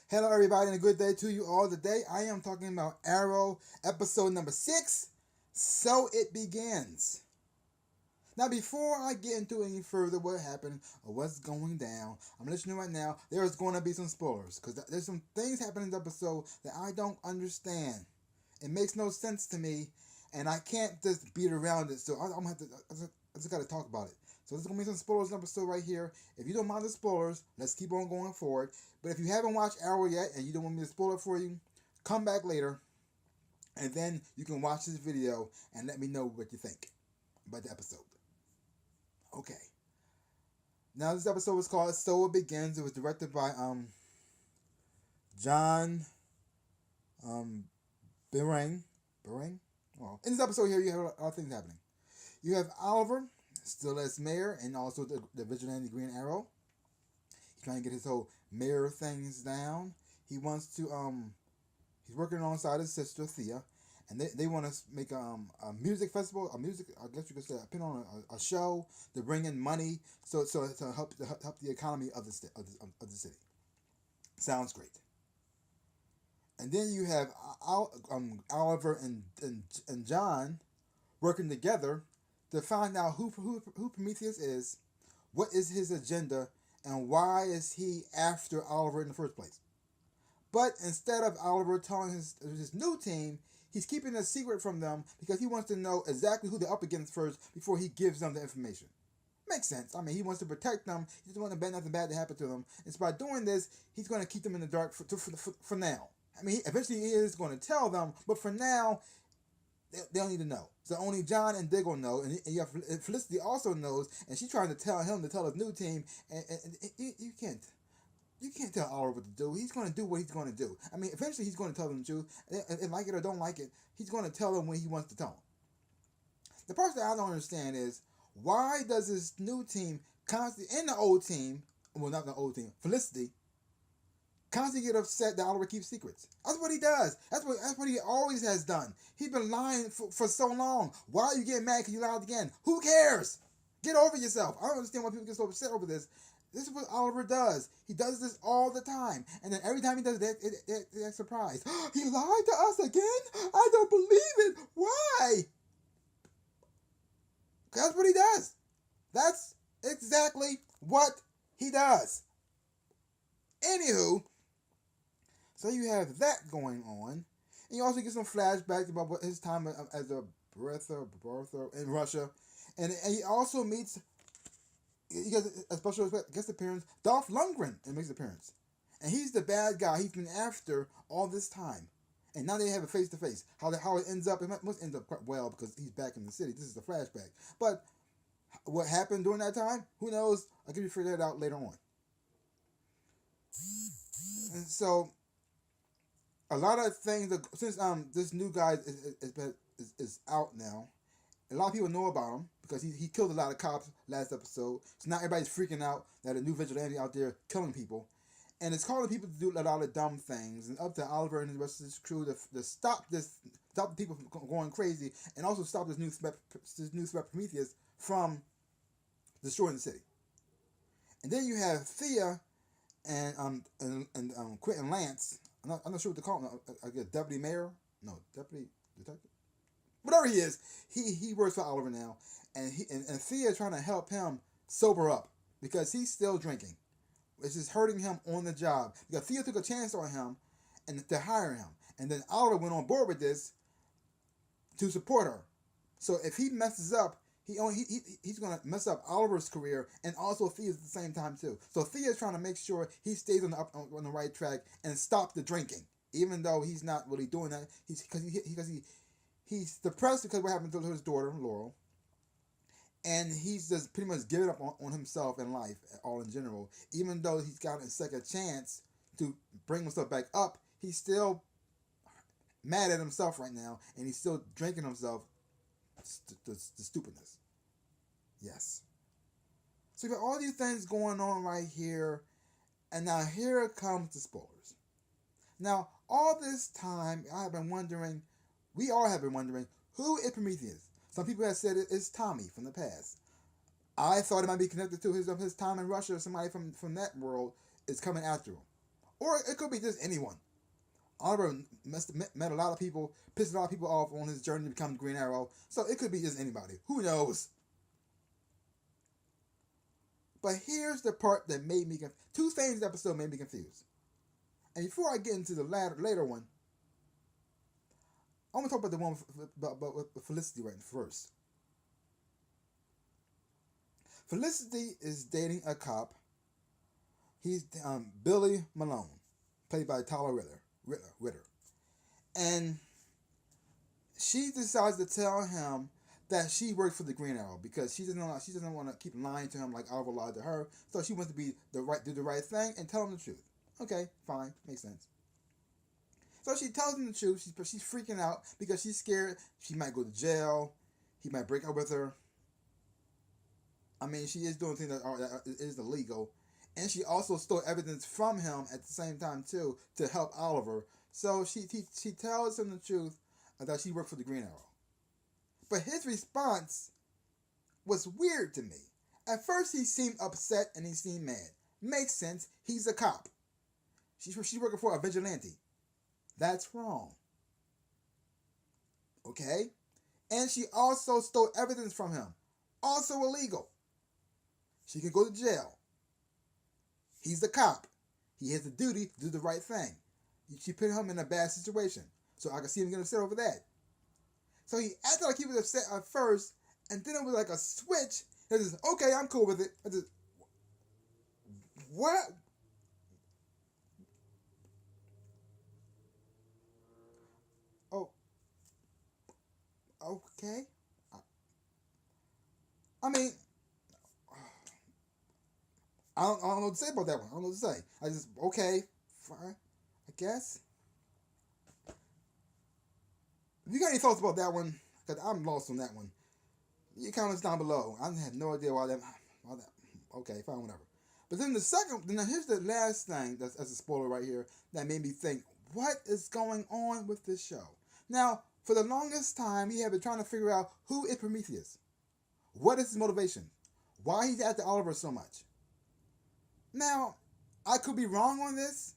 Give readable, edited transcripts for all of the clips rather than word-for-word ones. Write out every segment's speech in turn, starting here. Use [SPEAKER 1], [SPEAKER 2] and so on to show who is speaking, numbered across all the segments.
[SPEAKER 1] Hello, everybody, and a good day to you all. Today, I am talking about Arrow, episode number 6. So it begins. Now, before I get into any further what happened or what's going down, I'm going to let you know right now there's going to be some spoilers because there's some things happening in this episode that I don't understand. It makes no sense to me, and I can't just beat around it. So I'm gonna have to. I just got to talk about it. So there's gonna be some spoilers in the episode right here. If you don't mind the spoilers, let's keep on going forward. But if you haven't watched Arrow yet and you don't want me to spoil it for you, come back later, and then you can watch this video and let me know what you think about the episode. Okay. Now this episode was called "So It Begins." It was directed by John Berang. Berang. Well, in this episode here, you have a lot of things happening. You have Oliver, still as mayor, and also the vigilante Green Arrow. He's trying to get his whole mayor things down. He wants to he's working alongside his sister Thea, and they want to make a music festival, a music, I guess you could say, put on a show to bring in money, so to help the economy of the city. Sounds great. And then you have Oliver and John working together to find out who Prometheus is, what is his agenda, and why is he after Oliver in the first place. But instead of Oliver telling his new team, he's keeping a secret from them because he wants to know exactly who they're up against first before he gives them the information. Makes sense. I mean, he wants to protect them. He doesn't want nothing bad to happen to them. And so by doing this, he's going to keep them in the dark for now. I mean, eventually he is going to tell them, but for now, they don't need to know. So only John and Diggle know, and Felicity also knows, and she's trying to tell him to tell his new team, and you can't. You can't tell Oliver what to do. He's going to do what he's going to do. I mean, eventually he's going to tell them the truth. And like it or don't like it, he's going to tell them when he wants to tell them. The part that I don't understand is, why does this new team constantly, in the old team, well, not the old team, Felicity, constantly get upset that Oliver keeps secrets? That's what he does. That's what he always has done. He's been lying for so long. Why are you getting mad because you lied again? Who cares? Get over yourself. I don't understand why people get so upset over this. This is what Oliver does. He does this all the time. And then every time he does it, they're surprised. He lied to us again? I don't believe it. Why? That's what he does. That's exactly what he does. Anywho, so you have that going on. And you also get some flashbacks about his time as a breather in Russia. And he also meets, he gets a special guest appearance, Dolph Lundgren, and makes an appearance. And he's the bad guy he's been after all this time. And now they have a face-to-face. How it ends up, it must end up quite well because he's back in the city. This is the flashback. But what happened during that time, who knows? I'll give you figure that out later on. And so, a lot of things, since this new guy is out now, a lot of people know about him because he killed a lot of cops last episode. So now everybody's freaking out that a new vigilante out there killing people. And it's calling people to do a lot of dumb things. And up to Oliver and the rest of his crew to stop the people from going crazy, and also stop this new threat Prometheus from destroying the city. And then you have Thea and Quentin Lance. I'm not sure what to call him. I guess deputy mayor. No, deputy detective. Whatever he is, he works for Oliver now, and Thea is trying to help him sober up because he's still drinking, which is hurting him on the job. Because Thea took a chance on him and to hire him, and then Oliver went on board with this to support her. So if he messes up, he's going to mess up Oliver's career and also Thea's at the same time too. So Thea's trying to make sure he stays on the right track and stop the drinking, even though he's not really doing that. He's depressed because of what happened to his daughter Laurel, and he's just pretty much given up on himself and life all in general. Even though he's got a second chance to bring himself back up, he's still mad at himself right now, and he's still drinking himself the stupidness. Yes. So you got all these things going on right here, and now here comes the spoilers. Now, all this time, we all have been wondering, who is Prometheus? Some people have said it's Tommy from the past. I thought it might be connected to his time in Russia, or somebody from that world is coming after him. Or it could be just anyone. Oliver met a lot of people, pissed a lot of people off on his journey to become the Green Arrow. So it could be just anybody. Who knows? But here's the part that made me confused. Two things in the episode made me confused. And before I get into the later one, I want to talk about the one with Felicity right first. Felicity is dating a cop. He's Billy Malone, played by Tyler Ritter. And she decides to tell him that she works for the Green Arrow because she doesn't want to keep lying to him like Oliver lied to her. So she wants to do the right thing and tell him the truth. Okay, fine, makes sense. So she tells him the truth. She's freaking out because she's scared she might go to jail. He might break up with her. I mean, she is doing things that is illegal. And she also stole evidence from him at the same time, too, to help Oliver. So she tells him the truth that she worked for the Green Arrow. But his response was weird to me. At first, he seemed upset and he seemed mad. Makes sense. He's a cop. She's working for a vigilante. That's wrong. Okay? And she also stole evidence from him. Also illegal. She could go to jail. He's a cop. He has the duty to do the right thing. She put him in a bad situation. So I can see him getting upset over that. So he acted like he was upset at first, and then it was like a switch. It was, okay, I'm cool with it. I just, what? Oh, okay. I mean, I don't know what to say about that one. I don't know what to say. I just, okay, fine, I guess. If you got any thoughts about that one, because I'm lost on that one, you comment down below. I have no idea why that. Okay, fine, whatever. But then here's the last thing that's a spoiler right here that made me think, what is going on with this show? Now, for the longest time, we have been trying to figure out who is Prometheus. What is his motivation? Why he's after Oliver so much? Now, I could be wrong on this.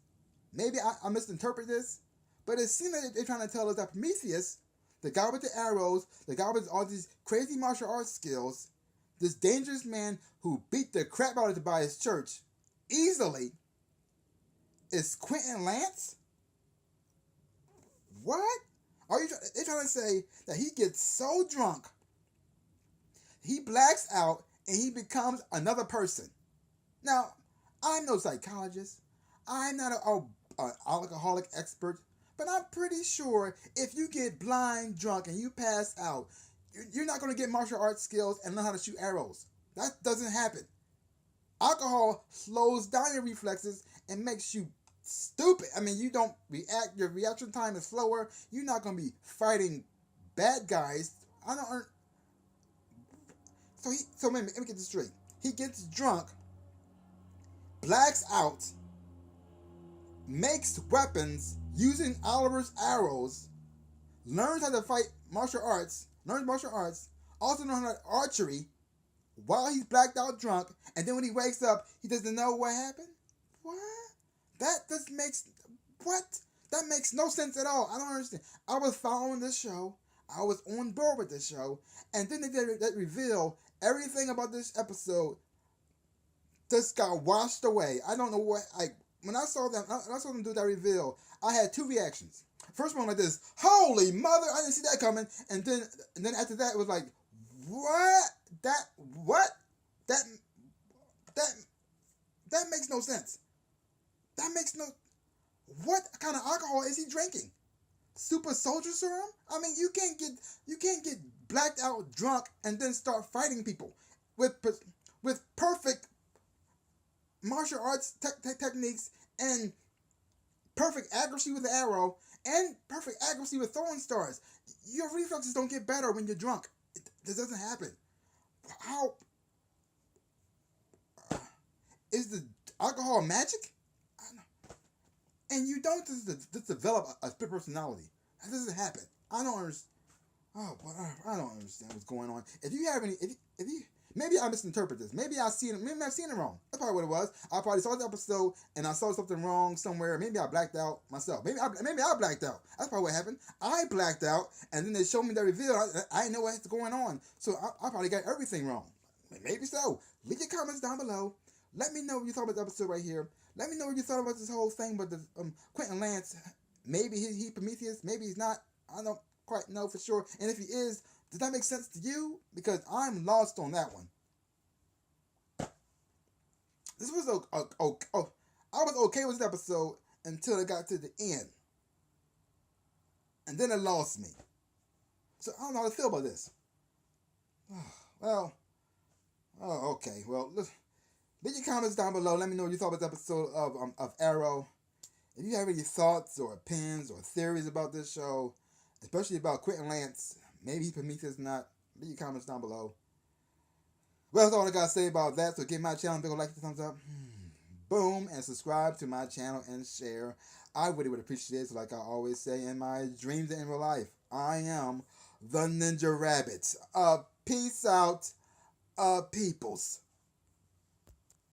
[SPEAKER 1] Maybe I misinterpret this. But it seems like they're trying to tell us that Prometheus, the guy with the arrows, the guy with all these crazy martial arts skills, this dangerous man who beat the crap out of the by his church easily, is Quentin Lance? What? They're trying to say that he gets so drunk, he blacks out, and he becomes another person. Now, I'm no psychologist. I'm not an alcoholic expert. But I'm pretty sure if you get blind, drunk, and you pass out, you're not going to get martial arts skills and learn how to shoot arrows. That doesn't happen. Alcohol slows down your reflexes and makes you stupid. I mean, you don't react. Your reaction time is slower. You're not going to be fighting bad guys. So let me get this straight. He gets drunk, blacks out, makes weapons using Oliver's arrows, learns how to fight martial arts, also learns how to archery while he's blacked out drunk, and then when he wakes up, he doesn't know what happened? What? That makes no sense at all. I don't understand. I was following this show. I was on board with this show, and then they did that reveal. Everything about this episode just got washed away. I don't know what, when I saw them do that reveal, I had two reactions. First one like this, holy mother, I didn't see that coming. And then after that it was like, what? That makes no sense. What kind of alcohol is he drinking? Super soldier serum? I mean, you can't get blacked out drunk and then start fighting people with perfect martial arts techniques and perfect accuracy with the arrow and perfect accuracy with throwing stars. Your reflexes don't get better when you're drunk. This doesn't happen. How is the alcohol magic? I don't know. And you don't just develop a split personality. That doesn't happen. I don't understand. I don't understand what's going on. If you have any, if you Maybe I misinterpret this. Maybe I've seen it wrong. That's probably what it was. I probably saw the episode and I saw something wrong somewhere. Maybe I blacked out myself. Maybe I blacked out. That's probably what happened. I blacked out, and then they showed me the reveal. I didn't know what's going on, so I probably got everything wrong. Maybe so. Leave your comments down below. Let me know what you thought about the episode right here. Let me know what you thought about this whole thing. But the Quentin Lance, maybe he Prometheus, maybe he's not. I don't quite know for sure. And if he is, does that make sense to you? Because I'm lost on that one. This was I was okay with this episode until it got to the end, and then it lost me. So I don't know how to feel about this. Okay. Well, leave your comments down below. Let me know what you thought about the episode of Arrow. If you have any thoughts or opinions or theories about this show, especially about Quentin Lance, maybe he Prometheus not, leave your comments down below. Well, that's all I got to say about that. So give my channel a big like, thumbs up, boom, and subscribe to my channel and share. I really would appreciate it. So like I always say in my dreams and in real life, I am the Ninja Rabbit. Peace out, peoples.